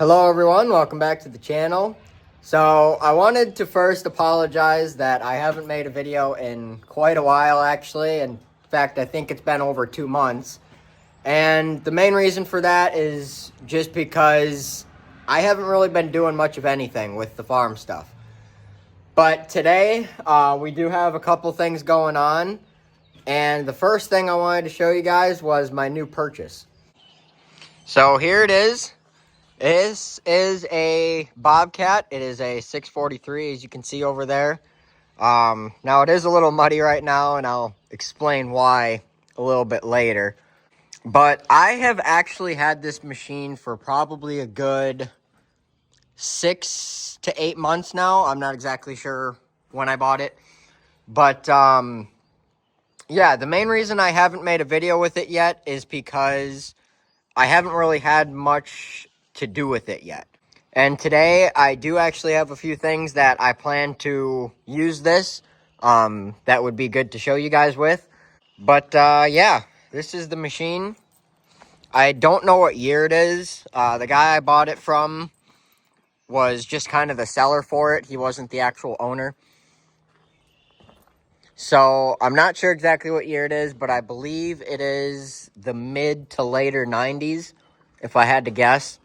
Hello everyone, welcome back to the channel. So I wanted to first apologize that I haven't made a video in quite a while actually. In fact, I think it's been over 2 months. And the main reason for that is just because I haven't really been doing much of anything with the farm stuff. But today, we do have a couple things going on. And the first thing I wanted to show you guys was my new purchase. So here it is. This is a Bobcat. It is a 643, as you can see over there. Now, it is a little muddy right now, and I'll explain why a little bit later. But I have actually had this machine for probably a good 6 to 8 months now. I'm not exactly sure when I bought it. But, yeah, the main reason I haven't made a video with it yet is because I haven't really had much to do with it yet. And today I do actually have a few things that I plan to use this that would be good to show you guys with. But yeah, this is the machine. I don't know what year it is. The guy I bought it from was just kind of the seller for it. He wasn't the actual owner. So I'm not sure exactly what year it is, but I believe it is the mid to later 90s, if I had to guess.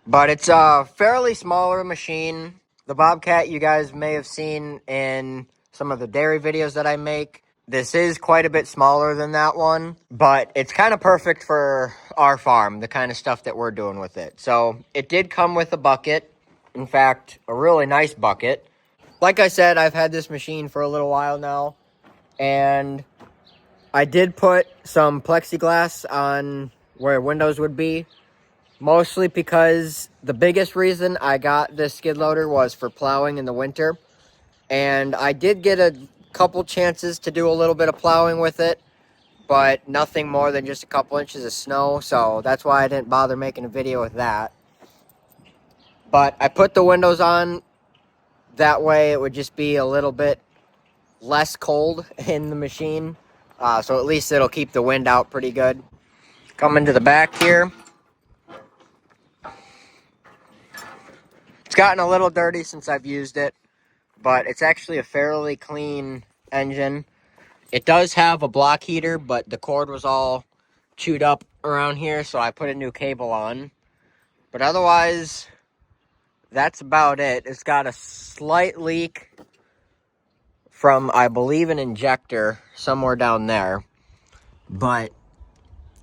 But it's a fairly smaller machine. The Bobcat you guys may have seen in some of the dairy videos that I make. This is quite a bit smaller than that one, but it's kind of perfect for our farm, the kind of stuff that we're doing with it. So it did come with a bucket. In fact, a really nice bucket. Like I said, I've had this machine for a little while now, and I did put some plexiglass on where windows would be. Mostly because the biggest reason I got this skid loader was for plowing in the winter. And I did get a couple chances to do a little bit of plowing with it, but nothing more than just a couple inches of snow. So that's why I didn't bother making a video with that. But I put the windows on. That way it would just be a little bit less cold in the machine. So at least it'll keep the wind out pretty good. Coming to the back here. It's gotten a little dirty since I've used it, but it's actually a fairly clean engine. It does have a block heater, but the cord was all chewed up around here, so I put a new cable on. But otherwise, that's about it. It's got a slight leak from, I believe, an injector somewhere down there, but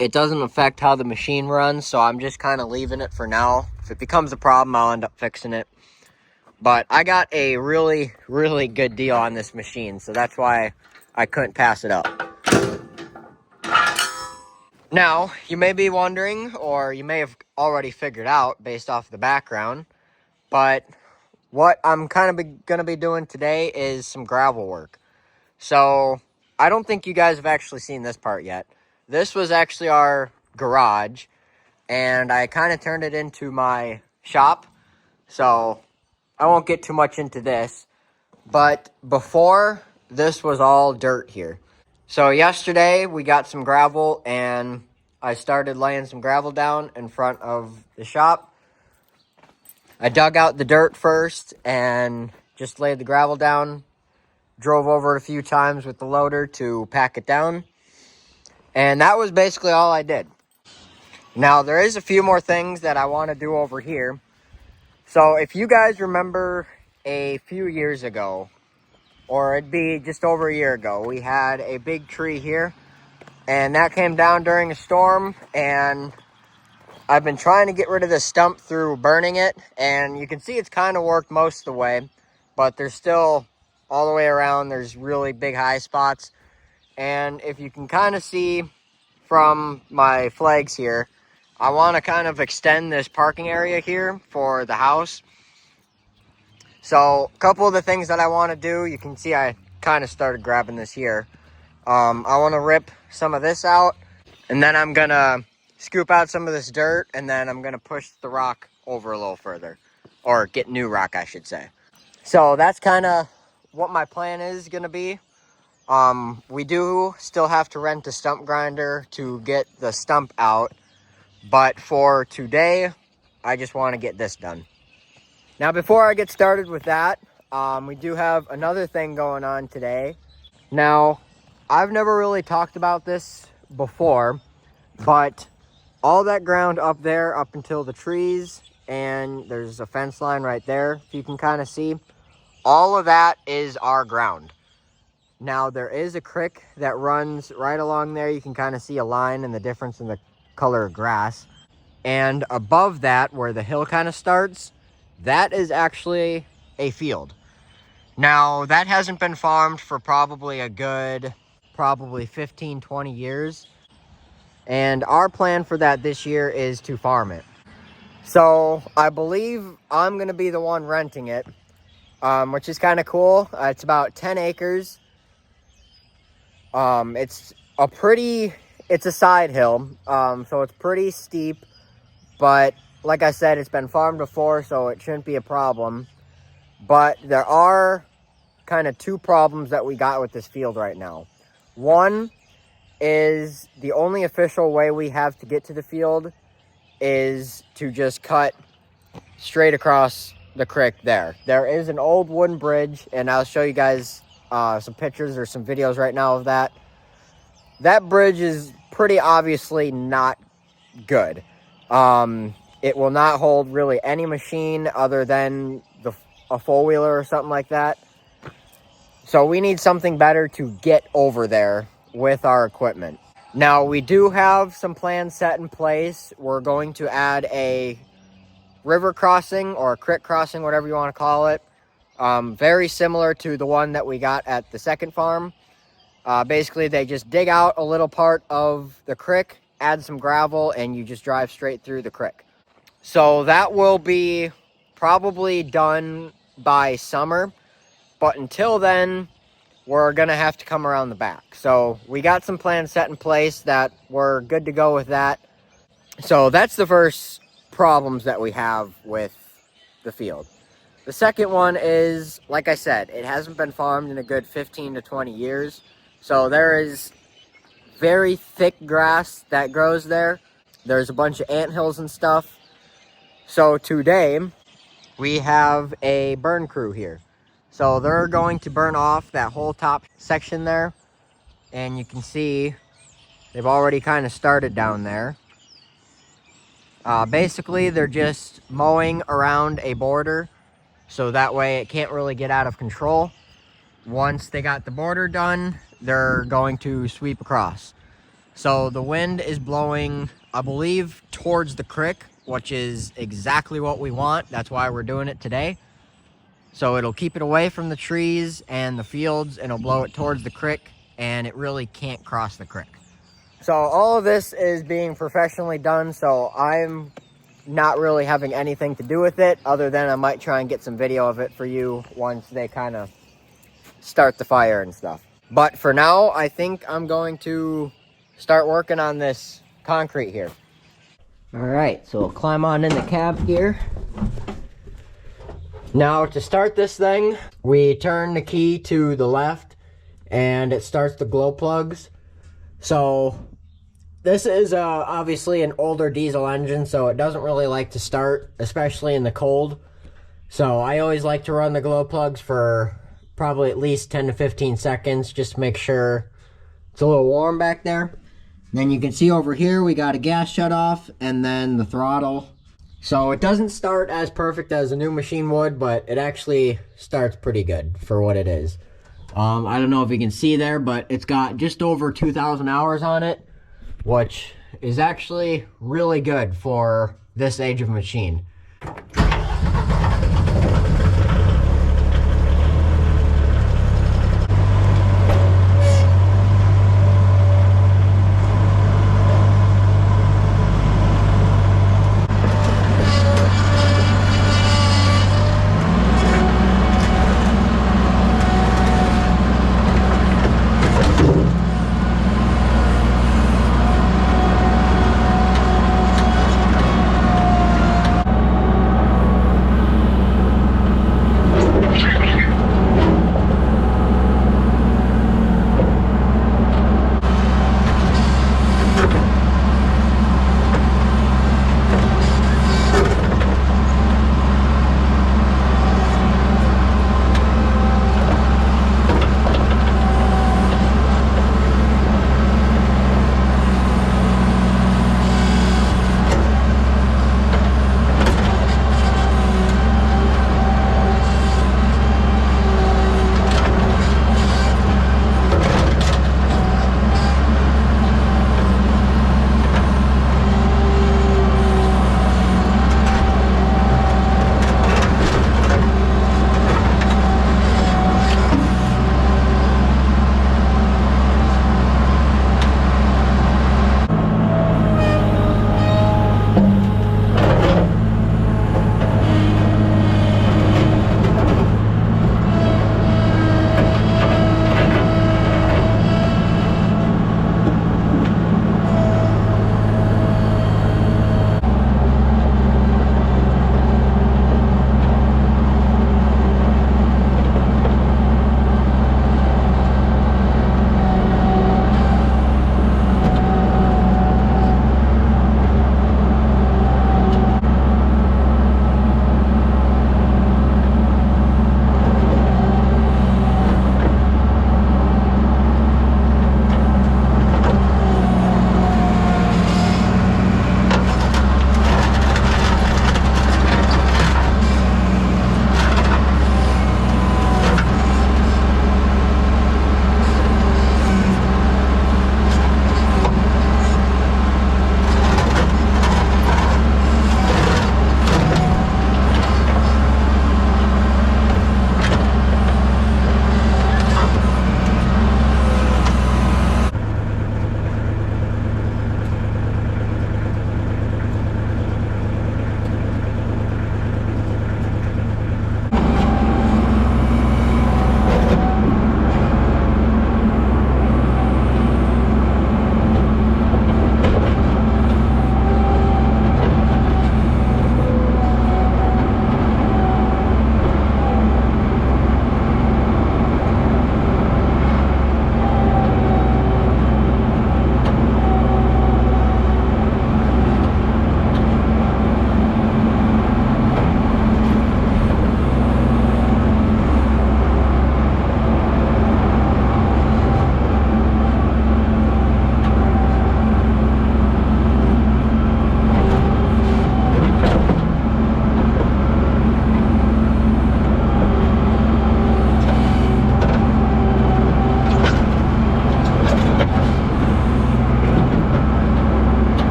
it doesn't affect how the machine runs, so I'm just kind of leaving it for now. If it becomes a problem, I'll end up fixing it. But I got a really, really good deal on this machine, so that's why I couldn't pass it up. Now, you may be wondering, or you may have already figured out based off the background, but what I'm kind of going to be doing today is some gravel work. So, I don't think you guys have actually seen this part yet. This was actually our garage, and I kind of turned it into my shop, so I won't get too much into this, but before, this was all dirt here. So yesterday, we got some gravel, and I started laying some gravel down in front of the shop. I dug out the dirt first, and just laid the gravel down. Drove over it a few times with the loader to pack it down. And that was basically all I did. Now, there is a few more things that I want to do over here. So if you guys remember a few years ago, or it'd be just over a year ago, we had a big tree here, and that came down during a storm, and I've been trying to get rid of the stump through burning it, and you can see it's kind of worked most of the way, but there's still, all the way around, there's really big high spots. And if you can kind of see from my flags here, I want to kind of extend this parking area here for the house. So a couple of the things that I want to do, you can see I kind of started grabbing this here. I want to rip some of this out, and then I'm going to scoop out some of this dirt, and then I'm going to push the rock over a little further, or get new rock, I should say. So that's kind of what my plan is going to be. We do still have to rent a stump grinder to get the stump out, but for today, I just want to get this done. Now, before I get started with that, we do have another thing going on today. Now, I've never really talked about this before, but all that ground up there, up until the trees, and there's a fence line right there, if you can kind of see, all of that is our ground. Now, there is a creek that runs right along there. You can kind of see a line and the difference in the color of grass. And above that, where the hill kind of starts, that is actually a field. Now, that hasn't been farmed for probably 15, 20 years. And our plan for that this year is to farm it. So, I believe I'm going to be the one renting it, which is kind of cool. It's about 10 acres. It's a side hill, so it's pretty steep, but like I said, it's been farmed before, so it shouldn't be a problem. But there are kind of two problems that we got with this field right now. One is the only official way we have to get to the field is to just cut straight across the creek there. There is an old wooden bridge, and I'll show you guys some pictures or some videos right now of that. That bridge is pretty obviously not good. It will not hold really any machine other than a four-wheeler or something like that. So we need something better to get over there with our equipment. Now, we do have some plans set in place. We're going to add a river crossing or a creek crossing, whatever you want to call it. Very similar to the one that we got at the second farm. Basically, they just dig out a little part of the creek, add some gravel, and you just drive straight through the creek. So that will be probably done by summer. But until then, we're going to have to come around the back. So we got some plans set in place that we're good to go with that. So that's the first problems that we have with the field. The second one is, like I said, it hasn't been farmed in a good 15 to 20 years. So there is very thick grass that grows there. There's a bunch of anthills and stuff. So today, we have a burn crew here. So they're going to burn off that whole top section there. And you can see they've already kind of started down there. Basically, they're just mowing around a border, so that way it can't really get out of control. Once they got the border done, they're going to sweep across. So the wind is blowing, I believe, towards the creek, which is exactly what we want. That's why we're doing it today. So it'll keep it away from the trees and the fields, and it'll blow it towards the creek, and it really can't cross the creek. So all of this is being professionally done, so I'm not really having anything to do with it, other than I might try and get some video of it for you once they kind of start the fire and stuff. But for now, I think I'm going to start working on this concrete here. All right, so we'll climb on in the cab here. Now, to start this thing, we turn the key to the left, and it starts the glow plugs. So this is obviously an older diesel engine, so it doesn't really like to start, especially in the cold. So I always like to run the glow plugs for probably at least 10 to 15 seconds, just to make sure it's a little warm back there. Then you can see over here, we got a gas shut off, and then the throttle. So it doesn't start as perfect as a new machine would, but it actually starts pretty good for what it is. I don't know if you can see there, but it's got just over 2,000 hours on it, which is actually really good for this age of machine.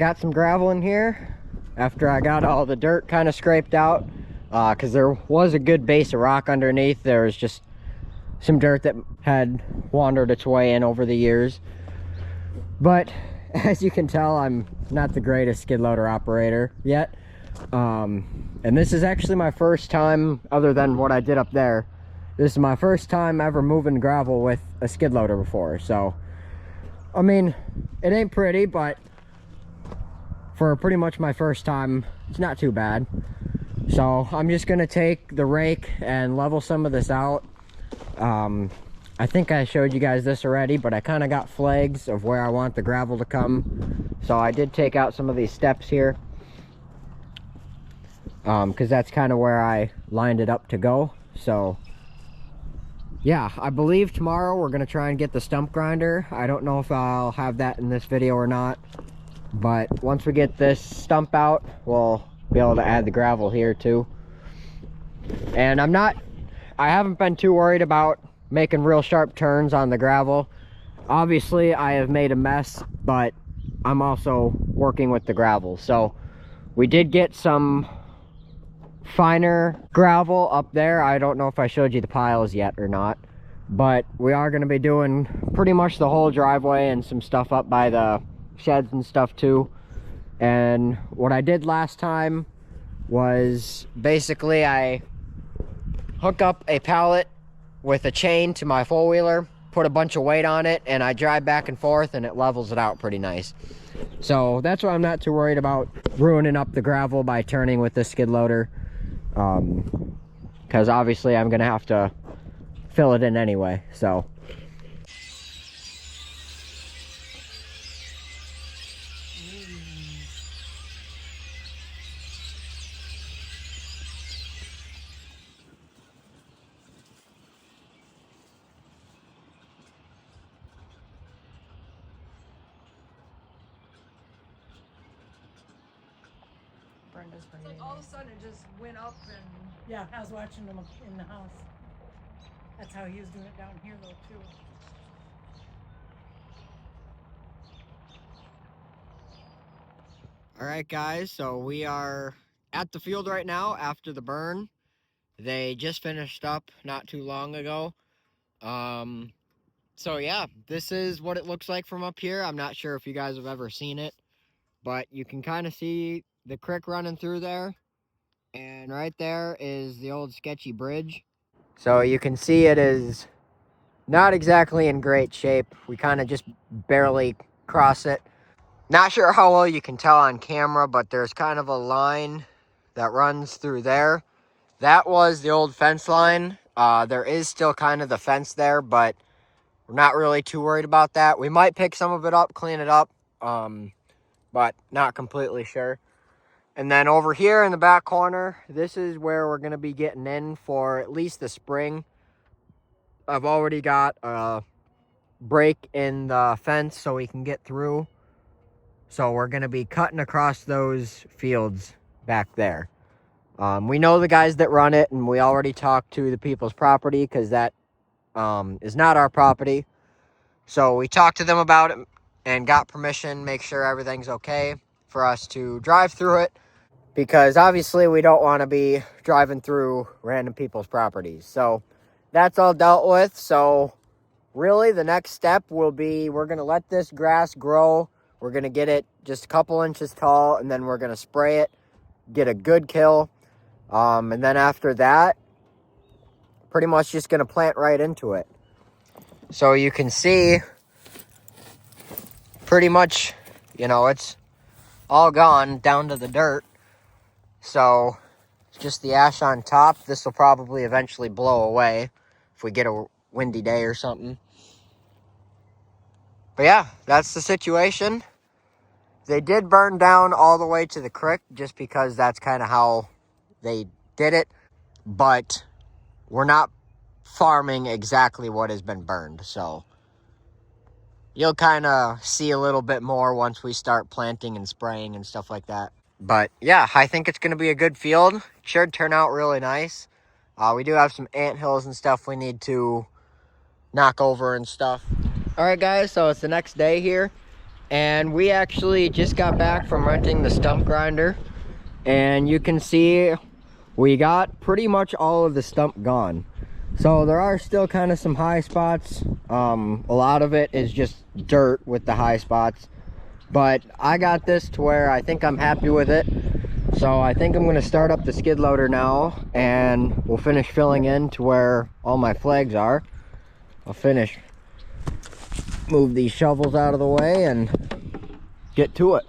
got some gravel in here after I got all the dirt kind of scraped out, because there was a good base of rock underneath. There was just some dirt that had wandered its way in over the years. But as you can tell, I'm not the greatest skid loader operator yet. And this is actually my first time, other than what I did up there, this is my first time ever moving gravel with a skid loader before. So, I mean, it ain't pretty, but for pretty much my first time, it's not too bad. So I'm just gonna take the rake and level some of this out. I think I showed you guys this already, but I kind of got flags of where I want the gravel to come. So I did take out some of these steps here, because that's kind of where I lined it up to go. So yeah, I believe tomorrow we're gonna try and get the stump grinder. I don't know if I'll have that in this video or not, but once we get this stump out, we'll be able to add the gravel here too. And I haven't been too worried about making real sharp turns on the gravel. Obviously I have made a mess, but I'm also working with the gravel. So we did get some finer gravel up there. I don't know if I showed you the piles yet or not, but we are going to be doing pretty much the whole driveway and some stuff up by the sheds and stuff too. And what I did last time was basically I hook up a pallet with a chain to my four-wheeler, put a bunch of weight on it, and I drive back and forth, and it levels it out pretty nice. So that's why I'm not too worried about ruining up the gravel by turning with this skid loader, because obviously I'm gonna have to fill it in anyway. So Brenda's So reading. all of a sudden it just went up and Yeah, I was watching him in the house. That's how he was doing it down here though too. all right guys, so we are at the field right now after the burn. They just finished up not too long ago. So yeah, this is what it looks like from up here. I'm not sure if you guys have ever seen it, but you can kind of see the creek running through there. And right there is the old sketchy bridge. So you can see it is not exactly in great shape. We kind of just barely cross it. Not sure how well you can tell on camera, but there's kind of a line that runs through there. That was the old fence line. There is still kind of the fence there, but we're not really too worried about that. We might pick some of it up, clean it up, but not completely sure. And then over here in the back corner, this is where we're going to be getting in for at least the spring. I've already got a break in the fence so we can get through. So we're going to be cutting across those fields back there. We know the guys that run it, and we already talked to the people's property because that is not our property. So we talked to them about it and got permission, make sure everything's okay for us to drive through it, because obviously we don't want to be driving through random people's properties. So that's all dealt with. So really the next step will be we're going to let this grass grow. We're going to get it just a couple inches tall, and then we're going to spray it, get a good kill. And then after that, pretty much just going to plant right into it. So you can see pretty much, you know, it's all gone down to the dirt. So it's just the ash on top. This will probably eventually blow away if we get a windy day or something. But yeah, that's the situation. They did burn down all the way to the creek just because that's kind of how they did it. But we're not farming exactly what has been burned. So you'll kind of see a little bit more once we start planting and spraying and stuff like that. But yeah, I think it's going to be a good field. It should turn out really nice. We do have some anthills and stuff we need to knock over and stuff. All right, guys, so it's the next day here. And we actually just got back from renting the stump grinder, and you can see we got pretty much all of the stump gone. So there are still kind of some high spots. A lot of it is just dirt with the high spots, but I got this to where I think I'm happy with it. So I think I'm going to start up the skid loader now, and we'll finish filling in to where all my flags are. I'll move these shovels out of the way and get to it.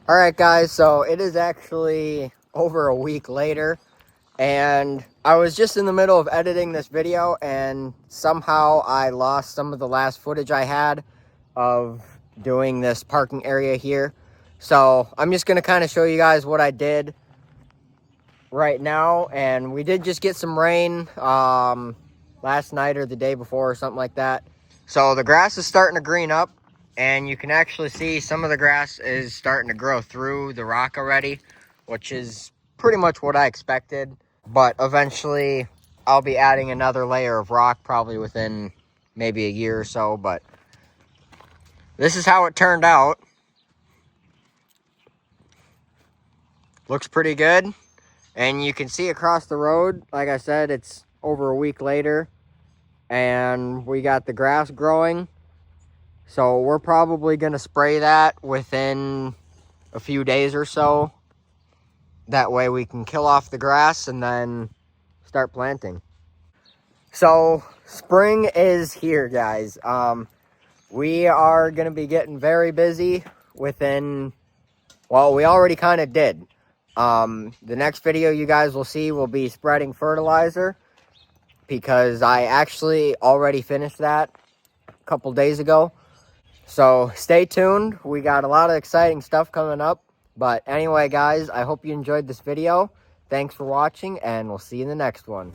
All right, guys, so it is actually over a week later, and I was just in the middle of editing this video, and somehow I lost some of the last footage I had of doing this parking area here. So I'm just going to kind of show you guys what I did right now. And we did just get some rain last night or the day before or something like that. So the grass is starting to green up, and you can actually see some of the grass is starting to grow through the rock already, which is pretty much what I expected. But eventually I'll be adding another layer of rock probably within maybe a year or so. But this is how it turned out. Looks pretty good. And you can see across the road, like I said, it's over a week later, and we got the grass growing. So we're probably going to spray that within a few days or so. That way we can kill off the grass and then start planting. So spring is here, guys. We are going to be getting very busy within, well, we already kind of did. The next video you guys will see will be spreading fertilizer. because I actually already finished that a couple days ago. So stay tuned. We got a lot of exciting stuff coming up. But anyway, guys, I hope you enjoyed this video. Thanks for watching, and we'll see you in the next one.